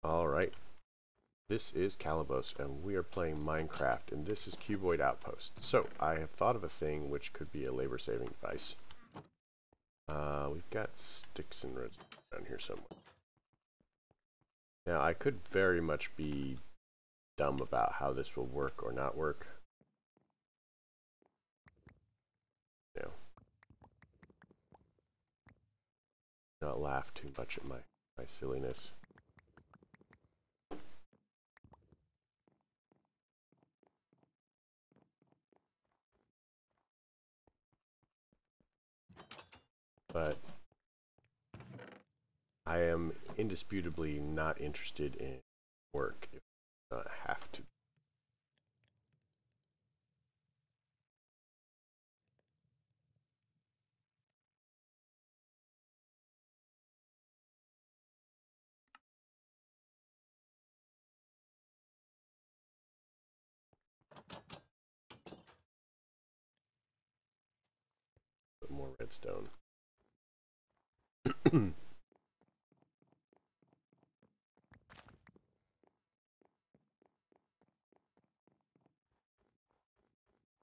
Alright, this is Calabos, and we are playing Minecraft, and this is Cuboid Outpost. So, I have thought of a thing which could be a labor-saving device. We've got sticks and redstone down here somewhere. Now, I could very much be dumb about how this will work or not work. You know, not laugh too much at my silliness. But I am indisputably not interested in work if I don't have to. Put more redstone.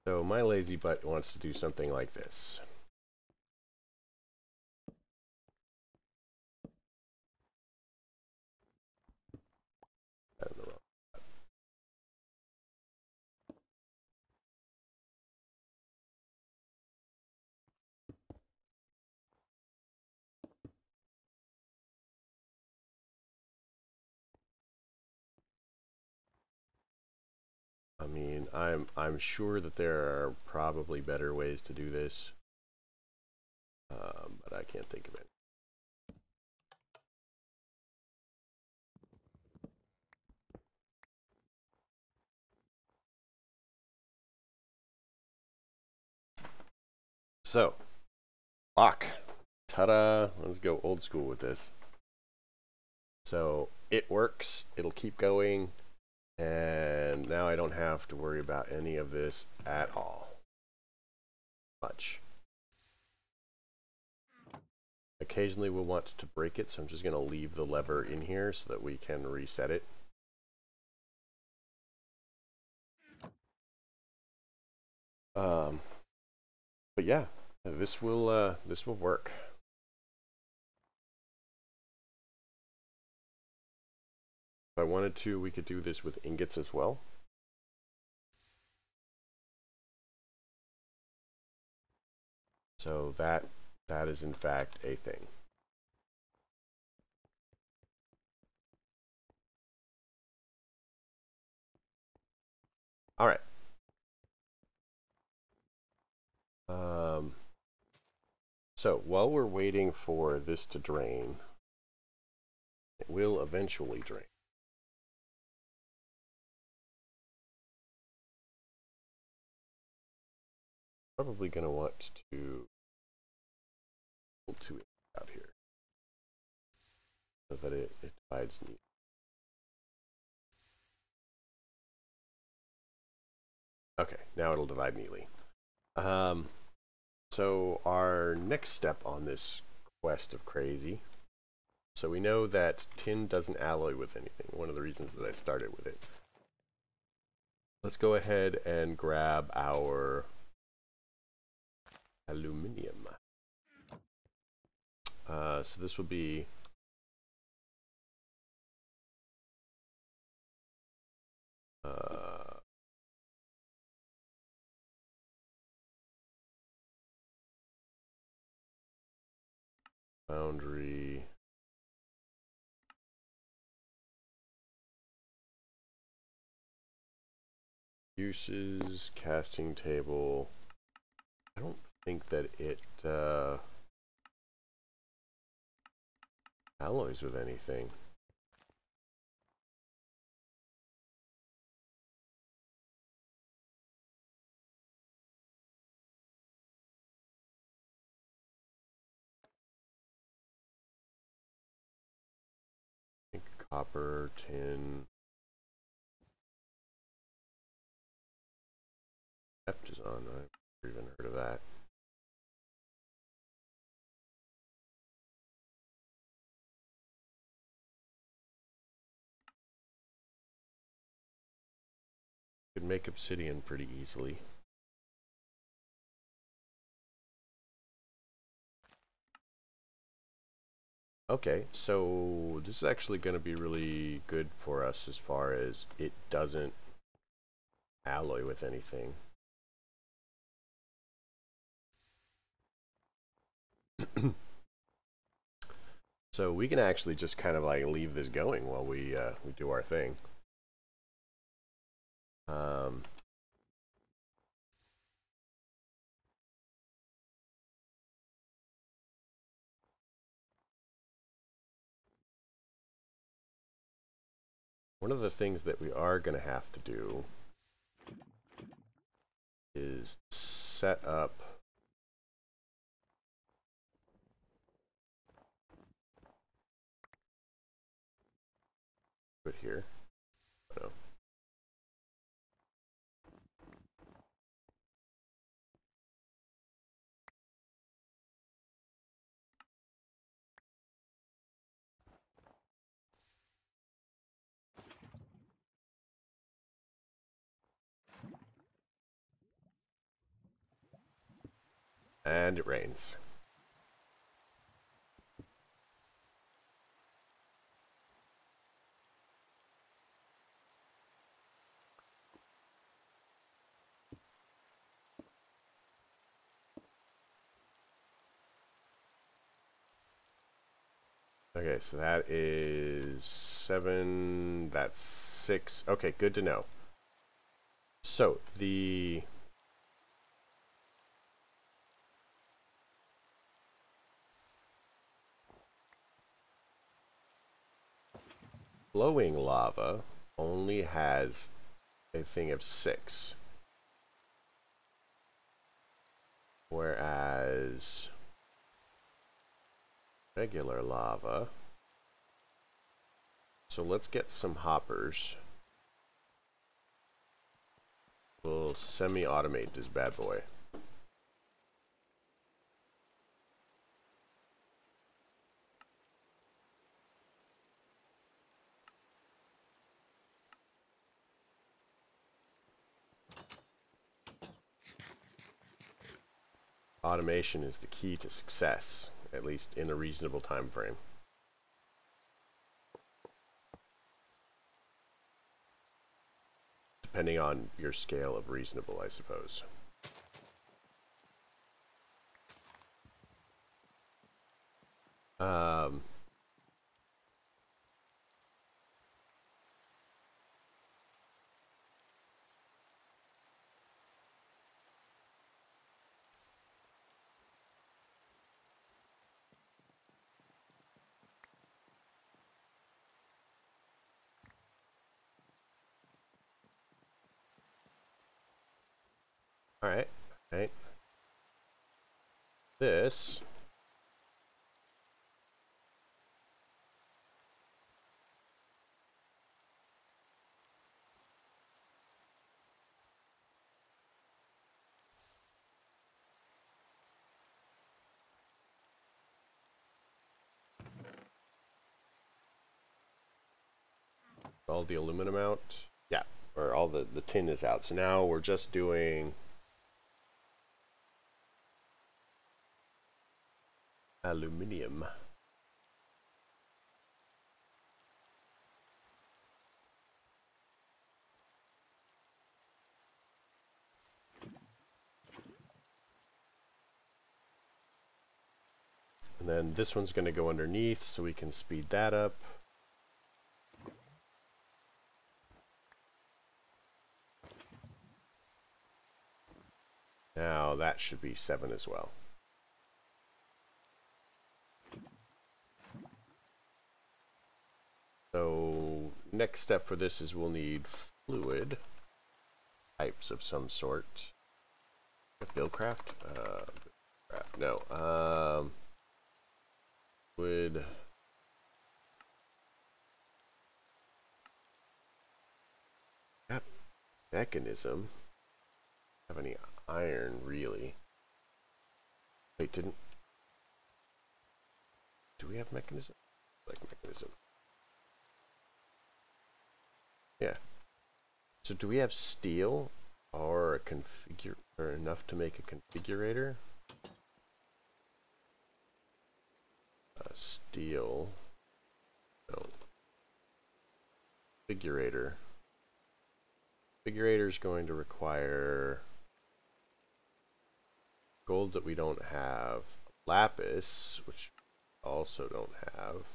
So my lazy butt wants to do something like this. I mean, I'm sure that there are probably better ways to do this, but I can't think of it. So, lock. Ta-da! Let's go old school with this. So it works. It'll keep going, and now I don't have to worry about any of this at all. Much. Occasionally we'll want to break it, so I'm just going to leave the lever in here so that we can reset it. But yeah, this will work. If I wanted to, we could do this with ingots as well. So that is in fact a thing. All right. So while we're waiting for this to drain, it will eventually drain. Probably going to want to pull two out here so that it divides neatly. Okay, now it'll divide neatly. So our next step on this quest of crazy. So we know that tin doesn't alloy with anything. One of the reasons that I started with it. Let's go ahead and grab our aluminum. So this will be foundry, uses, casting table. I don't think that it alloys with anything. I think copper, tin. Theft is on, right? I've never even heard of that. make obsidian pretty easily. Okay, so this is actually going to be really good for us as far as it doesn't alloy with anything. So we can actually just kind of like leave this going while we do our thing. One of the things that we are going to have to do is set up it here. No. And it rains. Okay, so that is 7, that's 6. Okay, good to know. So, the flowing lava only has a thing of 6. Whereas regular lava. So let's get some hoppers. We'll semi-automate this bad boy. Automation is the key to success, at least in a reasonable time frame. Depending on your scale of reasonable, I suppose. All right. This all the aluminum out. Yeah, or all the tin is out. So now we're just doing aluminium. And then this one's going to go underneath so we can speed that up. Now that should be 7 as well. So next step for this is we'll need fluid types of some sort. Buildcraft? No. Would that mechanism have any iron really? Wait, do we have mechanism? Like mechanism. Yeah. So do we have steel or a configure or enough to make a configurator? Steel. No. Configurator. Configurator is going to require gold that we don't have. Lapis, which we also don't have.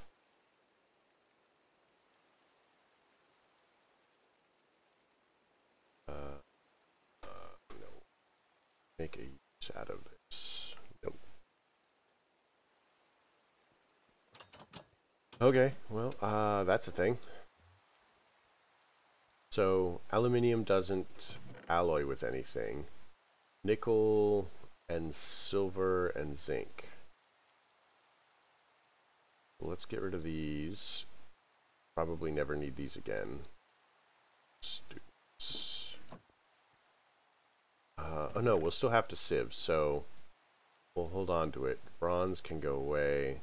No. Make a use out of this. Nope. Okay, well, that's a thing. So, aluminium doesn't alloy with anything. Nickel and silver and zinc. Let's get rid of these. Probably never need these again. Oh no, we'll still have to sieve, so we'll hold on to it. Bronze can go away.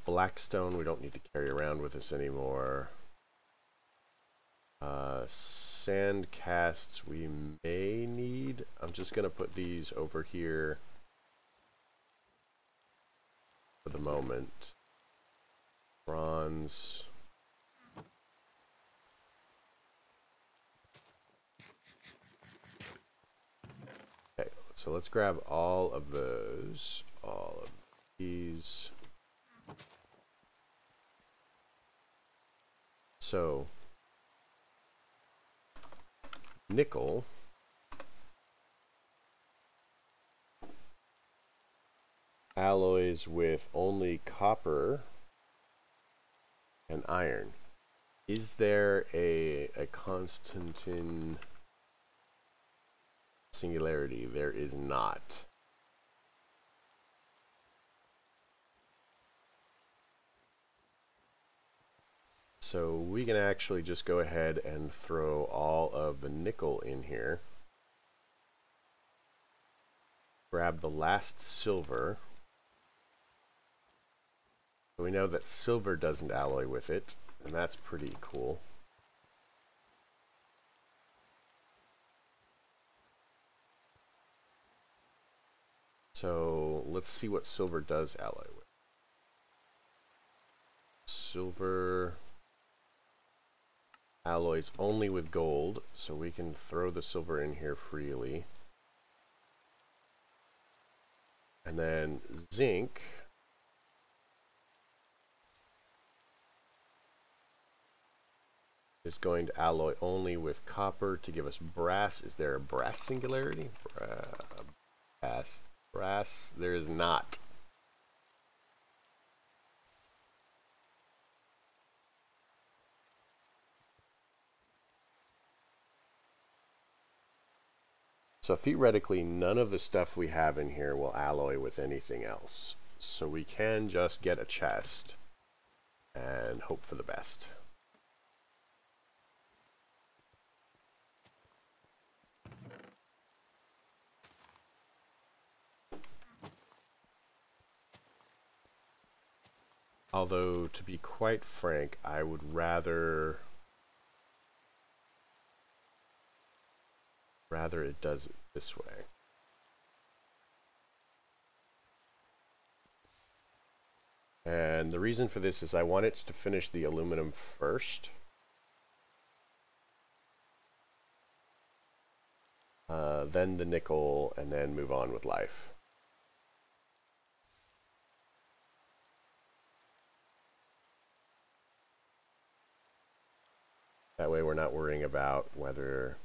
Blackstone we don't need to carry around with us anymore. Sand casts we may need. I'm just going to put these over here for the moment. Bronze. Okay, so let's grab all of those, all of these. So, nickel alloys with only copper and iron. Is there a Constantin singularity? There is not. So we can actually just go ahead and throw all of the nickel in here. Grab the last silver. So we know that silver doesn't alloy with it, and that's pretty cool. So let's see what silver does alloy with. Silver alloys only with gold, so we can throw the silver in here freely. And then zinc is going to alloy only with copper to give us brass. Is there a brass singularity? Brass, there is not. So theoretically, none of the stuff we have in here will alloy with anything else. So we can just get a chest and hope for the best. Although, to be quite frank, I would rather it does it this way. And the reason for this is I want it to finish the aluminum first. Then the nickel, and then move on with life. That way we're not worrying about whether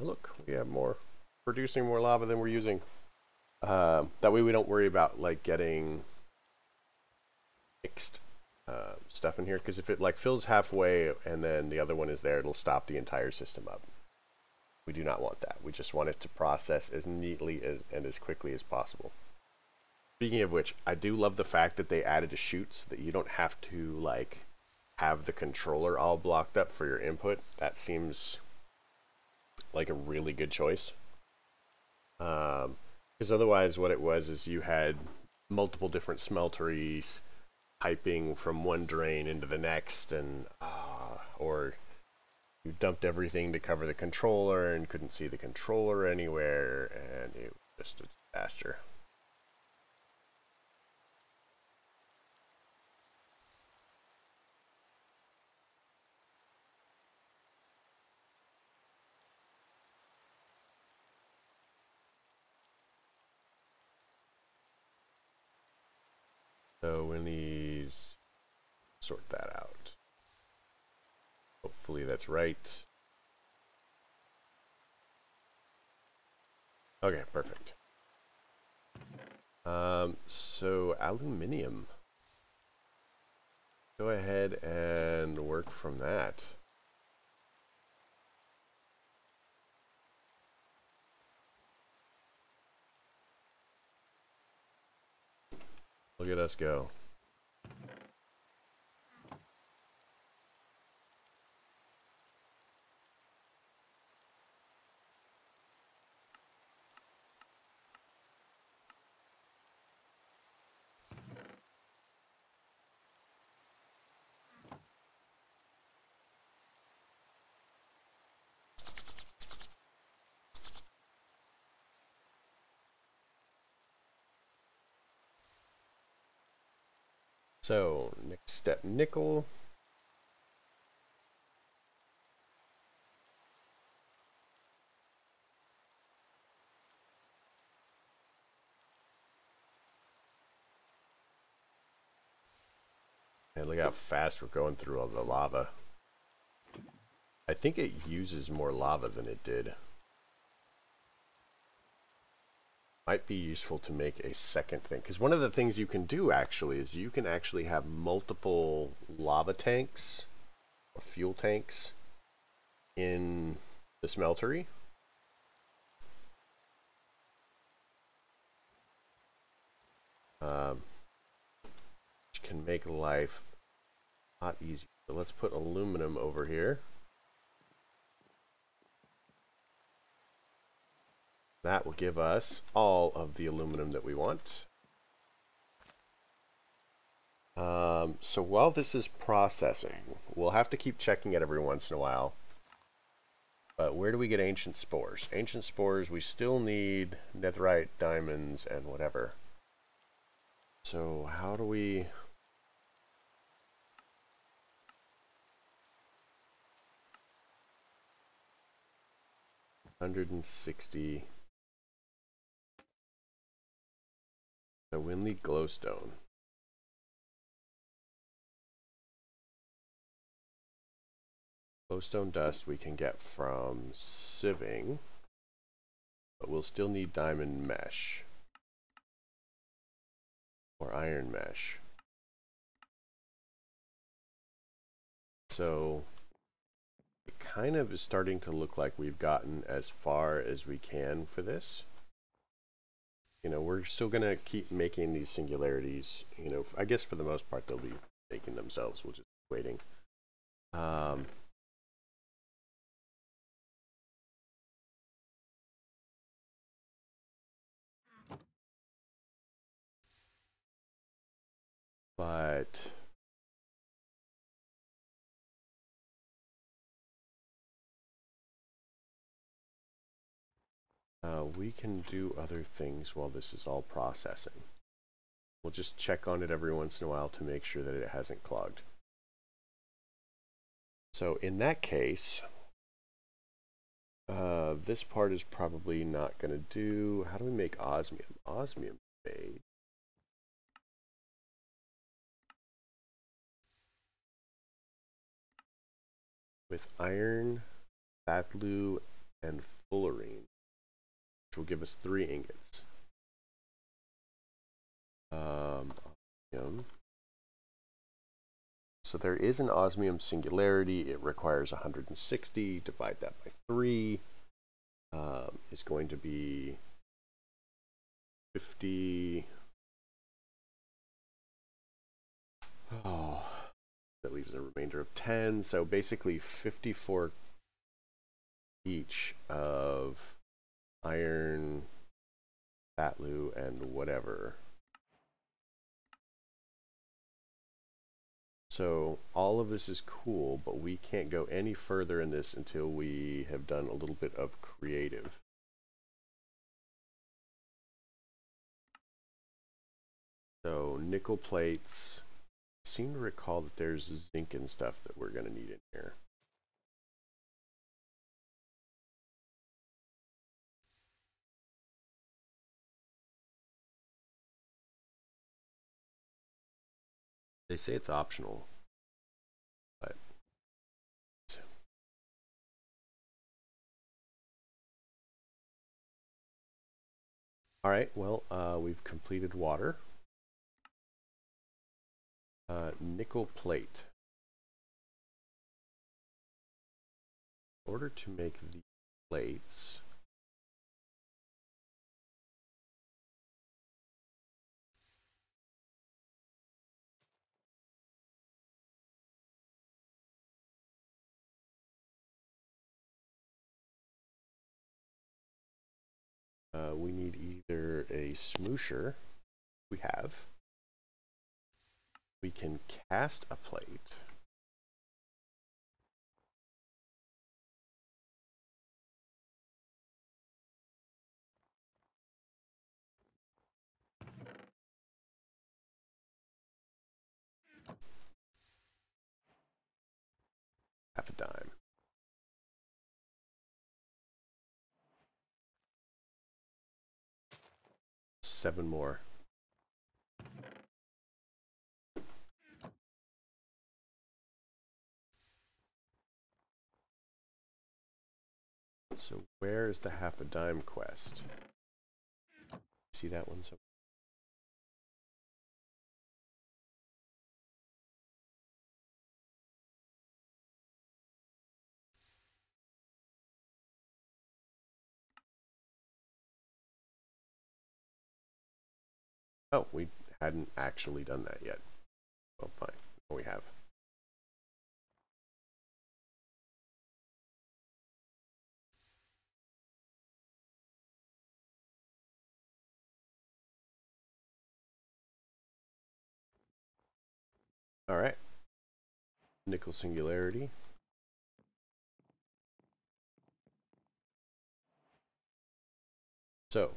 look, we have more, producing more lava than we're using. That way we don't worry about like getting mixed stuff in here, because if it like fills halfway and then the other one is there, it'll stop the entire system up. We do not want that. We just want it to process as neatly and as quickly as possible. Speaking of which, I do love the fact that they added a chute so that you don't have to like have the controller all blocked up for your input. That seems like a really good choice. Because otherwise what it was is you had multiple different smelteries piping from one drain into the next, and or you dumped everything to cover the controller and couldn't see the controller anywhere, and it was just a disaster. So we need to sort that out. Hopefully that's right. Okay, perfect. So aluminium. Go ahead and work from that. Look at us go. So next step, nickel. And look how fast we're going through all the lava. I think it uses more lava than it did. Might be useful to make a second thing, because one of the things you can do actually is you can actually have multiple lava tanks or fuel tanks in the smeltery. Which can make life a lot easier. So let's put aluminum over here. That will give us all of the aluminum that we want. So while this is processing, we'll have to keep checking it every once in a while. But where do we get ancient spores? Ancient spores, we still need netherite, diamonds, and whatever. So how do we... $160. So we need glowstone. Glowstone dust we can get from sieving, but we'll still need diamond mesh or iron mesh. So it kind of is starting to look like we've gotten as far as we can for this. You know, we're still going to keep making these singularities. You know, I guess for the most part they'll be making themselves. We'll just be waiting. But we can do other things while this is all processing. We'll just check on it every once in a while to make sure that it hasn't clogged. So in that case, this part is probably not going to do. How do we make osmium? Osmium made. With iron, fatlu, and fullerene, which will give us 3 ingots. Osmium. So there is an osmium singularity. It requires 160. Divide that by 3. Is going to be 50. a remainder of 10. So basically 54 each of iron, Batlu, and whatever. So all of this is cool, but we can't go any further in this until we have done a little bit of creative. So nickel plates. I seem to recall that there's zinc and stuff that we're going to need in here. They say it's optional, but all right. Well, we've completed water. Nickel plate. In order to make the plates, we need either a smoosher. We have. We can cast a plate. Half a dime. Seven more. So where is the half a dime quest? See that one? So oh, we hadn't actually done that yet. Well, fine. We have. All right. Nickel singularity. So,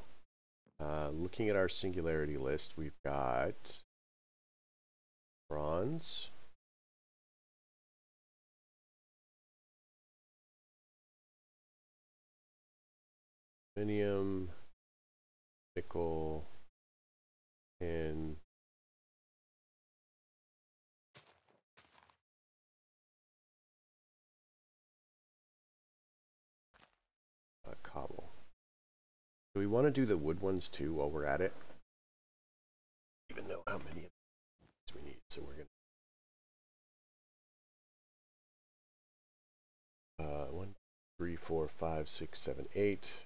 looking at our singularity list, we've got bronze, aluminum, nickel, and cobble. Do we want to do the wood ones too while we're at it? Even know how many of these we need, so we're gonna 1, 3, 4, 5, 6, 7, 8,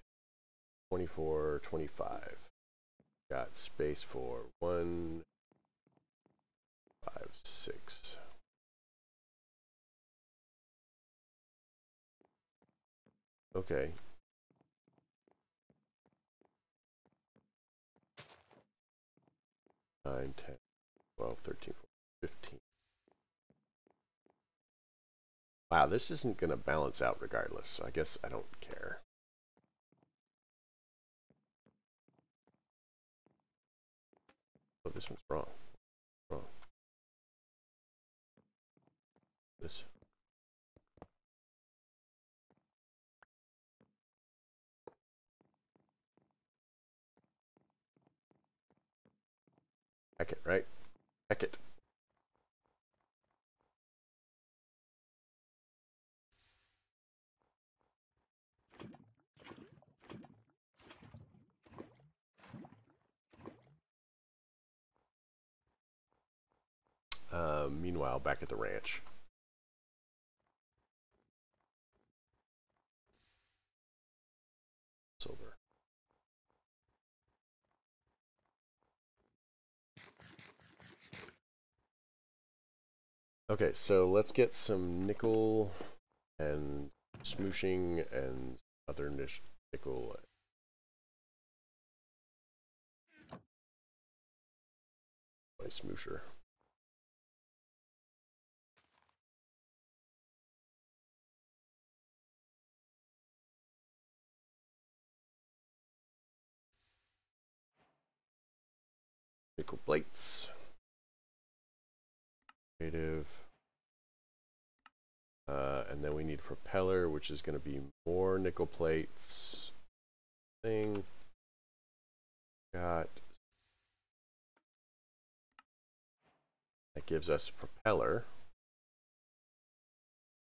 24, 25. Got space for 1, 5, 6. Okay. Nine, 10, 12, 13, 14, 15. Wow, this isn't going to balance out regardless, so I guess I don't care. Oh, this one's wrong. Wrong. This. Heck it, right? Heck it. Meanwhile, back at the ranch. Silver. Okay, so let's get some nickel and smooshing and other nickel. My smoosher. Nickel plates. Creative. And then we need propeller, which is going to be more nickel plates. Thing. Got. That gives us propeller.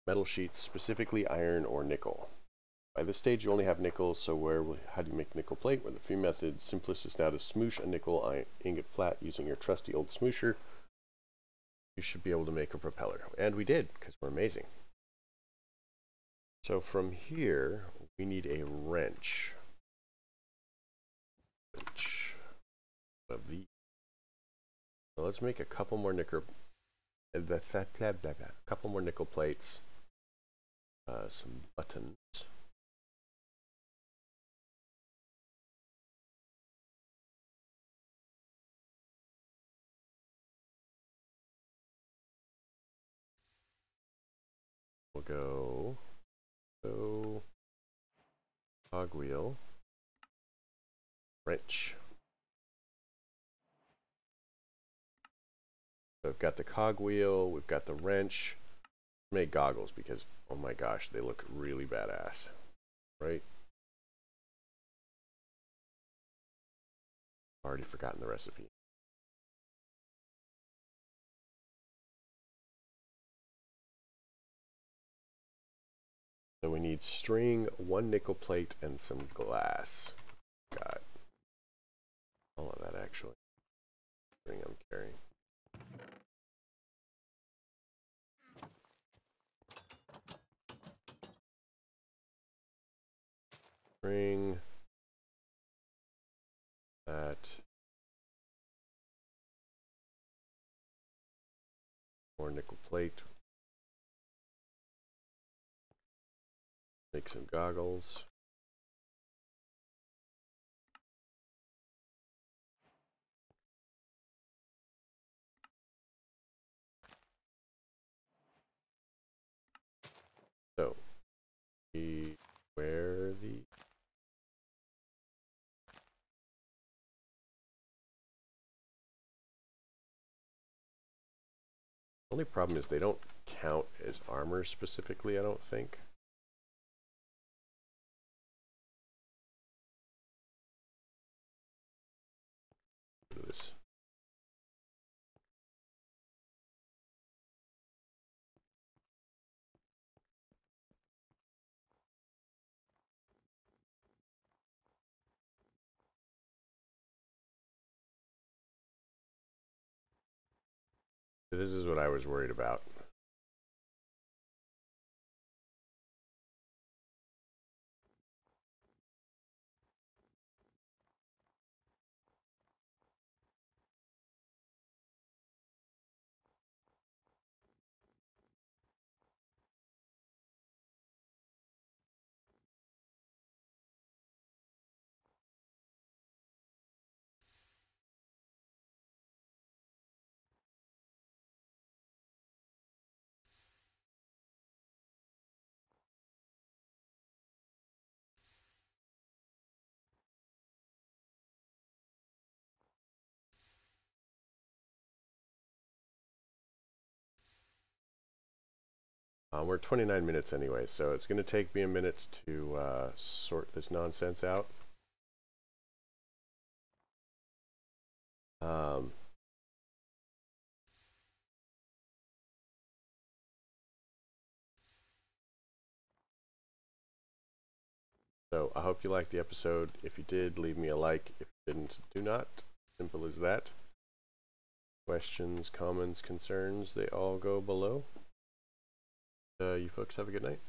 Metal sheets, specifically iron or nickel. By this stage, you only have nickel, so how do you make nickel plate? Well, the few methods, simplest is now to smoosh a nickel ingot flat using your trusty old smoosher. You should be able to make a propeller. And we did, because we're amazing. So from here, we need a wrench. Of these. So let's make a couple more nickel. A couple more nickel plates. Some buttons. We'll go cogwheel, wrench. So we've got the cogwheel, we've got the wrench. Make goggles because, oh my gosh, they look really badass, right? Already forgotten the recipe. So we need string, one nickel plate, and some glass. Got all of that actually. String I'm carrying. String. That. More nickel plate. Make some goggles. So, we wear the only problem is they don't count as armor specifically, I don't think. Look at this. This is what I was worried about. We're 29 minutes anyway, so it's going to take me a minute to sort this nonsense out. So I hope you liked the episode. If you did, leave me a like. If you didn't, do not. Simple as that. Questions, comments, concerns, they all go below. You folks have a good night.